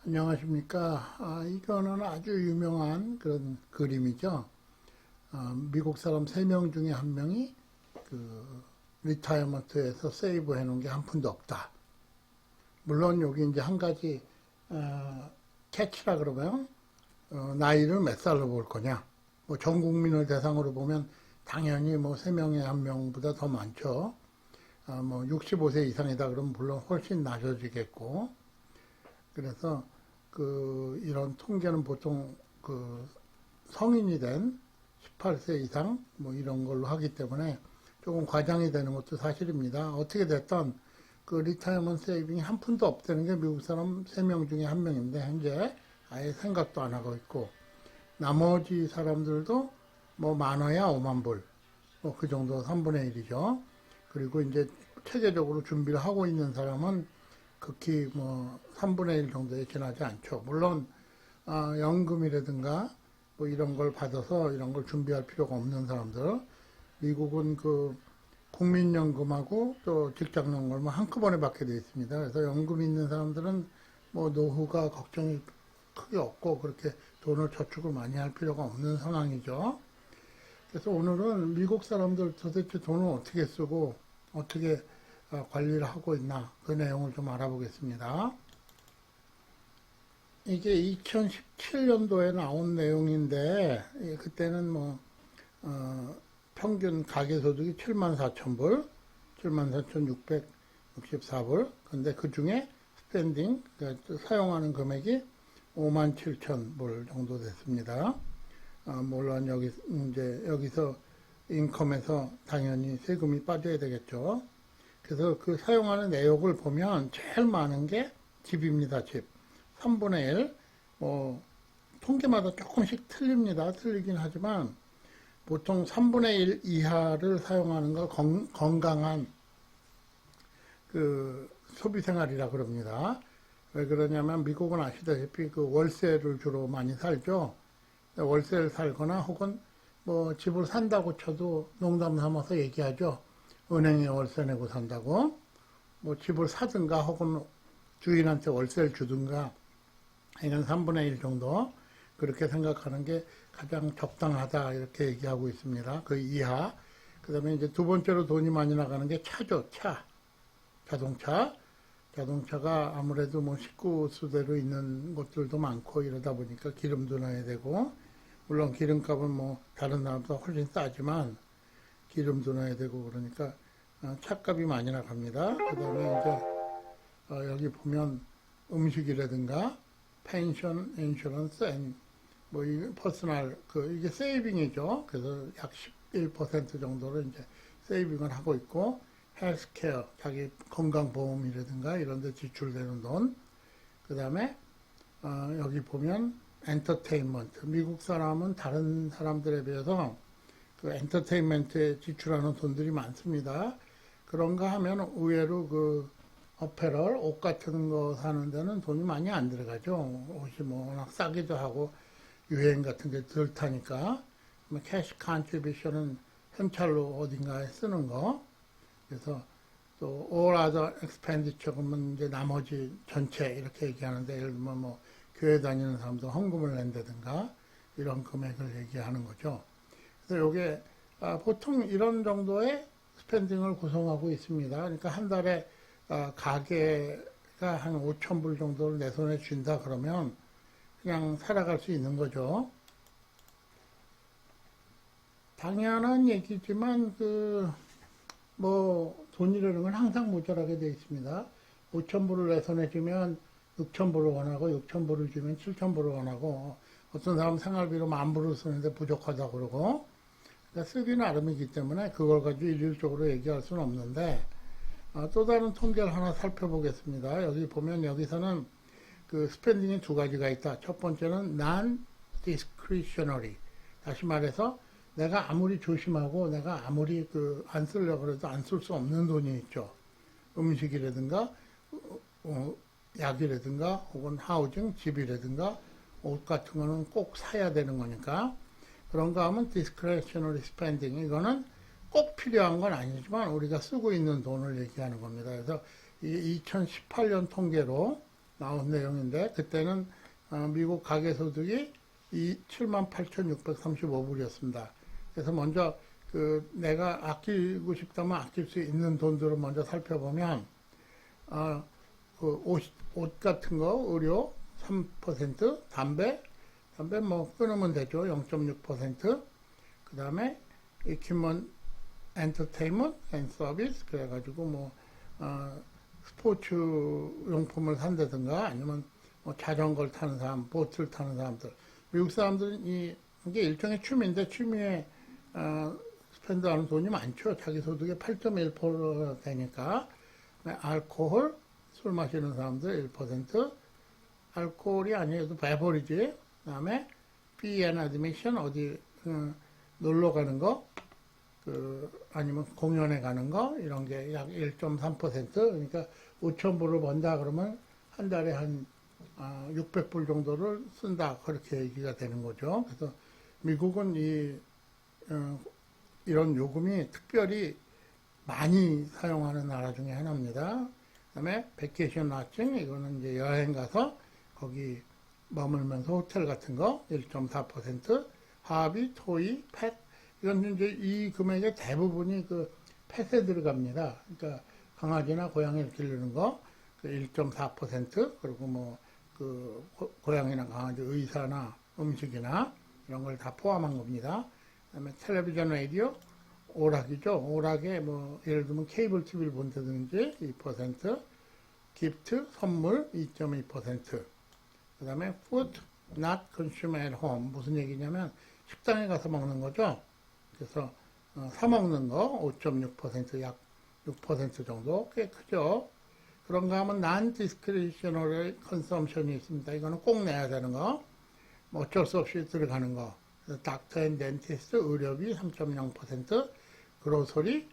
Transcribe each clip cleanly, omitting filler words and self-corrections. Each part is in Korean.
안녕하십니까. 이거는 아주 유명한 그런 그림이죠. 미국 사람 3명 중에 1명이 그 리타이어먼트에서 세이브 해놓은 게 한 푼도 없다. 물론 여기 이제 한 가지 캐치라 그러면 나이를 몇 살로 볼 거냐. 뭐 전 국민을 대상으로 보면 당연히 뭐 3명에 1명보다 더 많죠. 뭐 65세 이상이다 그러면 물론 훨씬 낮아지겠고. 그래서 이런 통계는 보통 성인이 된 18세 이상 뭐 이런 걸로 하기 때문에 조금 과장이 되는 것도 사실입니다. 어떻게 됐든 리타이어먼트 세이빙이 한 푼도 없다는 게 미국 사람 3명 중에 1명인데 현재 아예 생각도 안 하고 있고, 나머지 사람들도 뭐 많아야 5만 불, 뭐 그 정도 3분의 1이죠. 그리고 이제 체계적으로 준비를 하고 있는 사람은 극히 뭐 3분의 1 정도에 지나지 않죠. 물론 연금이라든가 뭐 이런 걸 받아서 이런 걸 준비할 필요가 없는 사람들, 미국은 국민연금하고 또 직장연금을 한꺼번에 받게 되어 있습니다. 그래서 연금 있는 사람들은 뭐 노후가 걱정이 크게 없고 그렇게 돈을 저축을 많이 할 필요가 없는 상황이죠. 그래서 오늘은 미국 사람들 도대체 돈을 어떻게 쓰고 어떻게 관리를 하고 있나, 그 내용을 좀 알아보겠습니다. 이게 2017년도에 나온 내용인데, 그때는 평균 가계소득이 74,000불, 74,664불. 근데 그 중에 스펜딩, 그러니까 사용하는 금액이 57,000불 정도 됐습니다. 물론 여기서 인컴에서 당연히 세금이 빠져야 되겠죠. 그래서 그 사용하는 내역을 보면 제일 많은 게 집입니다. 집. 3분의 1. 통계마다 조금씩 틀립니다. 틀리긴 하지만 보통 3분의 1 이하를 사용하는 걸 건강한 소비 생활이라 그럽니다. 왜 그러냐면 미국은 아시다시피 월세를 주로 많이 살죠. 월세를 살거나 혹은 뭐 집을 산다고 쳐도 농담 삼아서 얘기하죠. 은행에 월세 내고 산다고. 뭐 집을 사든가 혹은 주인한테 월세를 주든가, 이건 3분의 1 정도 그렇게 생각하는 게 가장 적당하다, 이렇게 얘기하고 있습니다. 그 이하. 그 다음에 이제 두 번째로 돈이 많이 나가는 게 차죠. 자동차가 아무래도 뭐 식구 수대로 있는 곳들도 많고 이러다 보니까 기름도 넣어야 되고, 물론 기름값은 뭐 다른 나라보다 훨씬 싸지만 기름도 넣어야 되고 그러니까 차값이 많이 나갑니다. 그 다음에 이제 여기 보면 음식이라든가 펜션, 인슈런스, 뭐 이 퍼스널, 이게 세이빙이죠. 그래서 약 11% 정도를 이제 세이빙을 하고 있고, 헬스케어, 자기 건강보험이라든가 이런 데 지출되는 돈. 그 다음에 여기 보면 엔터테인먼트. 미국 사람은 다른 사람들에 비해서 엔터테인먼트에 지출하는 돈들이 많습니다. 그런가 하면 의외로 어페럴, 옷 같은 거 사는 데는 돈이 많이 안 들어가죠. 옷이 뭐 워낙 싸기도 하고 유행 같은 게 덜 타니까. 캐시 컨트리뷰션은 현찰로 어딘가에 쓰는 거. 그래서 또 all other expenditure 그러면 이제 나머지 전체 이렇게 얘기하는데, 예를 들면 뭐 교회 다니는 사람도 헌금을 낸다든가 이런 금액을 얘기하는 거죠. 그래서 이게 보통 이런 정도의 스펜딩을 구성하고 있습니다. 그러니까 한 달에 가게가 한 5,000불 정도를 내 손에 쥔다 그러면 그냥 살아갈 수 있는 거죠. 당연한 얘기지만 돈이라는 건 항상 모자라게 되어 있습니다. 5,000불을 내 손에 쥐면 6,000불을 원하고, 6,000불을 주면 7,000불을 원하고, 어떤 사람은 생활비로 10,000불을 쓰는데 부족하다고 그러고, 그러니까 쓰기 나름이기 때문에 그걸 가지고 일률적으로 얘기할 수는 없는데, 또 다른 통계를 하나 살펴보겠습니다. 여기 보면 여기서는 스펜딩이 두 가지가 있다. 첫 번째는 non-discretionary. 다시 말해서 내가 아무리 조심하고 내가 아무리 안 쓰려고 해도 안 쓸 수 없는 돈이 있죠. 음식이라든가 약이라든가 혹은 하우징, 집이라든가 옷 같은 거는 꼭 사야 되는 거니까. 그런가 하면 discretionary spending, 이거는 꼭 필요한 건 아니지만 우리가 쓰고 있는 돈을 얘기하는 겁니다. 그래서 이 2018년 통계로 나온 내용인데 그때는 미국 가계소득이 78,635불이었습니다. 그래서 먼저 내가 아끼고 싶다면 아낄 수 있는 돈들을 먼저 살펴보면 옷 같은 거 의료 3%, 담배 뭐 끊으면 되죠. 0.6%. 그 다음에 equipment, entertainment and service 그래가지고 뭐 스포츠 용품을 산다든가 아니면 뭐 자전거를 타는 사람, 보트를 타는 사람들. 미국 사람들은 이게 일종의 취미인데 취미에 스펜드하는 돈이 많죠. 자기 소득의 8.1% 되니까. 알코올, 술 마시는 사람들 1%, 알코올이 아니어도 베버리지, 그 다음에 fee and admission 어디 놀러 가는 거, 아니면 공연에 가는 거 이런 게 약 1.3%. 그러니까 5,000불을 번다 그러면 한 달에 한 600불 정도를 쓴다 그렇게 얘기가 되는 거죠. 그래서 미국은 이런 요금이 특별히 많이 사용하는 나라 중에 하나입니다. 그 다음에 베케이션 라칭 이거는 이제 여행 가서 거기 머물면서 호텔 같은 거 1.4%, 하비, 토이, 펫 이건 이제 이 금액의 대부분이 펫에 들어갑니다. 그러니까 강아지나 고양이를 기르는 거 1.4%, 그리고 뭐 고양이나 강아지 의사나 음식이나 이런 걸 다 포함한 겁니다. 그다음에 텔레비전, 라디오, 오락이죠. 오락에 뭐 예를 들면 케이블 TV를 본다든지 2%, 기프트, 선물 2.2%. 그다음에 food not consumed at home 무슨 얘기냐면 식당에 가서 먹는 거죠. 그래서 사 먹는 거 5.6%, 약 6% 정도 꽤 크죠. 그런가 하면 non-discretionary consumption이 있습니다. 이거는 꼭 내야 되는 거, 뭐 어쩔 수 없이 들어가는 거. 닥터 앤 덴티스트 의료비 3.0%, 그로서리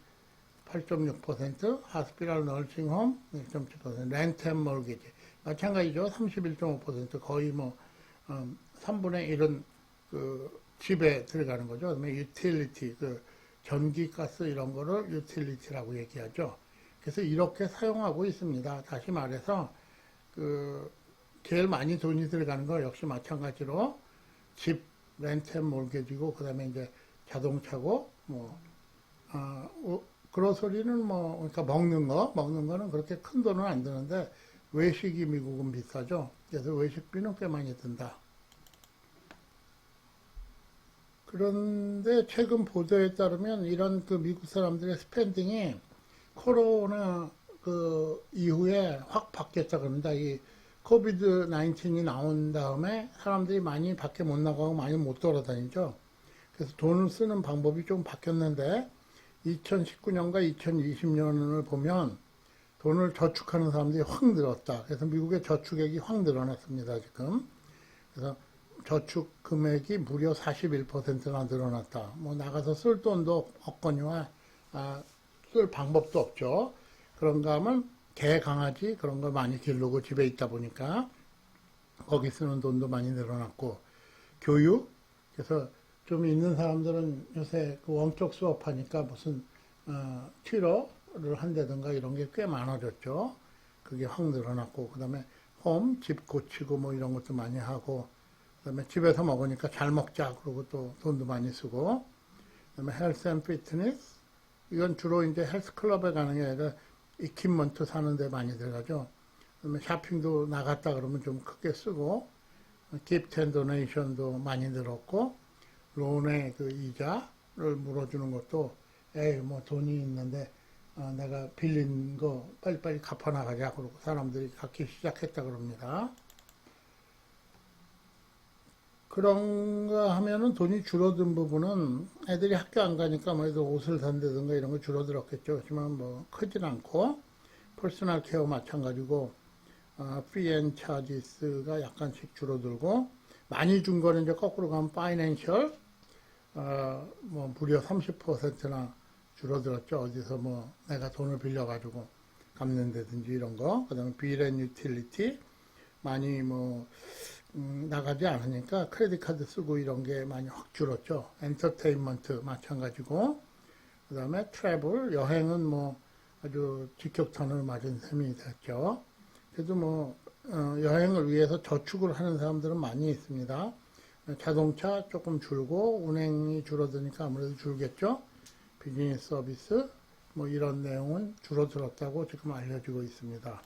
8.6%, 하스피탈 너싱홈 1.7%, 렌트 앤 몰기지 마찬가지죠. 31.5%, 거의 뭐 3분의 1은 집에 들어가는 거죠. 그다음에 유틸리티, 전기, 가스 이런 거를 유틸리티라고 얘기하죠. 그래서 이렇게 사용하고 있습니다. 다시 말해서 제일 많이 돈이 들어가는 거 역시 마찬가지로 집, 렌트 앤 몰게지고 그다음에 이제 자동차고 그로서리는 뭐 그러니까 먹는 거는 그렇게 큰 돈은 안 드는데 외식이 미국은 비싸죠. 그래서 외식비는 꽤 많이 든다. 그런데 최근 보도에 따르면 이런 미국 사람들의 스펜딩이 코로나 이후에 확 바뀌었다 그럽니다. 이 코비드 19이 나온 다음에 사람들이 많이 밖에 못 나가고 많이 못 돌아다니죠. 그래서 돈을 쓰는 방법이 좀 바뀌었는데 2019년과 2020년을 보면 돈을 저축하는 사람들이 확 늘었다. 그래서 미국의 저축액이 확 늘어났습니다, 지금. 그래서 저축 금액이 무려 41%나 늘어났다. 뭐 나가서 쓸 돈도 없거니와 쓸 방법도 없죠. 그런가 하면 개, 강아지 그런 걸 많이 기르고 집에 있다 보니까 거기 쓰는 돈도 많이 늘어났고, 교육, 그래서 좀 있는 사람들은 요새 원격 수업하니까 무슨 튜러를 한다든가 이런 게 꽤 많아졌죠. 그게 확 늘어났고, 그 다음에 홈, 집 고치고 뭐 이런 것도 많이 하고, 그 다음에 집에서 먹으니까 잘 먹자 그러고 또 돈도 많이 쓰고, 그 다음에 헬스 앤 피트니스, 이건 주로 이제 헬스클럽에 가는 게 아니라 이퀴먼트 사는 데 많이 들어가죠. 그다음에 쇼핑도 나갔다 그러면 좀 크게 쓰고, 기프트 앤 도네이션도 많이 늘었고, 론의 이자를 물어주는 것도 뭐 돈이 있는데 내가 빌린 거 빨리빨리 갚아 나가자 그러고 사람들이 갚기 시작했다 그럽니다. 그런가 하면은 돈이 줄어든 부분은 애들이 학교 안 가니까 뭐 옷을 산다든가 이런 거 줄어들었겠죠. 하지만 뭐 크진 않고, 퍼스널 케어 마찬가지고, 프리 앤 차지스가 약간씩 줄어들고, 많이 준 거는 이제 거꾸로 가면 파이낸셜, 뭐 무려 30%나 줄어들었죠. 어디서 뭐 내가 돈을 빌려가지고 갚는다든지 이런 거. 그 다음에 빌 앤 유틸리티, 많이 뭐 나가지 않으니까 크레딧 카드 쓰고 이런 게 많이 확 줄었죠. 엔터테인먼트 마찬가지고, 그 다음에 트래블, 여행은 뭐 아주 직격탄을 맞은 셈이 됐죠. 그래도 뭐 여행을 위해서 저축을 하는 사람들은 많이 있습니다. 자동차 조금 줄고 운행이 줄어드니까 아무래도 줄겠죠. 비즈니스 서비스 뭐 이런 내용은 줄어들었다고 지금 알려지고 있습니다.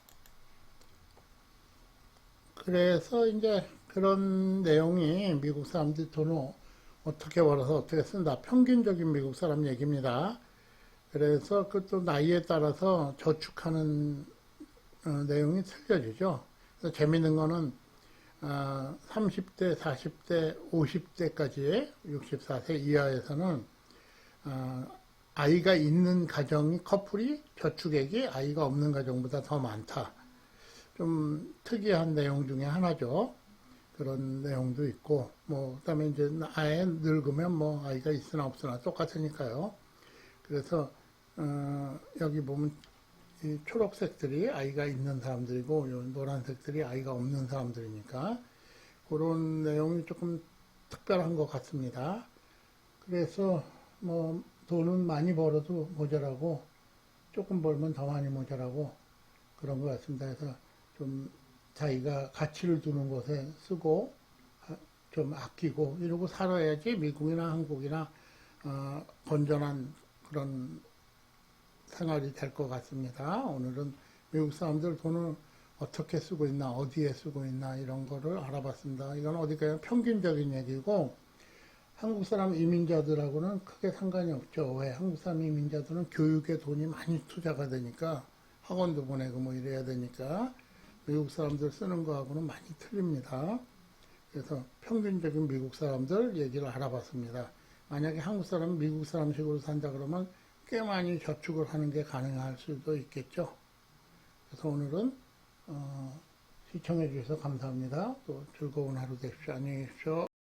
그래서 이제 그런 내용이 미국 사람들이 돈을 어떻게 벌어서 어떻게 쓴다. 평균적인 미국 사람 얘기입니다. 그래서 그것도 나이에 따라서 저축하는 내용이 틀려지죠. 그래서 재밌는 거는 30대, 40대, 50대까지 64세 이하에서는 아이가 있는 가정이 커플이 저축액이 아이가 없는 가정보다 더 많다. 좀 특이한 내용 중에 하나죠. 그런 내용도 있고, 뭐, 그다음에 이제 아예 늙으면 뭐 아이가 있으나 없으나 똑같으니까요. 그래서 여기 보면 이 초록색들이 아이가 있는 사람들이고, 요 노란색들이 아이가 없는 사람들이니까 그런 내용이 조금 특별한 것 같습니다. 그래서 뭐 돈은 많이 벌어도 모자라고 조금 벌면 더 많이 모자라고 그런 것 같습니다. 그래서 좀 자기가 가치를 두는 곳에 쓰고 좀 아끼고 이러고 살아야지 미국이나 한국이나 건전한 그런 생활이 될 것 같습니다. 오늘은 미국 사람들 돈을 어떻게 쓰고 있나, 어디에 쓰고 있나 이런 거를 알아봤습니다. 이건 어디까지 평균적인 얘기고 한국 사람 이민자들하고는 크게 상관이 없죠. 왜? 한국 사람 이민자들은 교육에 돈이 많이 투자가 되니까 학원도 보내고 뭐 이래야 되니까 미국 사람들 쓰는 거하고는 많이 틀립니다. 그래서 평균적인 미국 사람들 얘기를 알아봤습니다. 만약에 한국 사람 미국 사람식으로 산다 그러면 꽤 많이 저축을 하는 게 가능할 수도 있겠죠. 그래서 오늘은 시청해 주셔서 감사합니다. 또 즐거운 하루 되십시오. 안녕히 계십시오.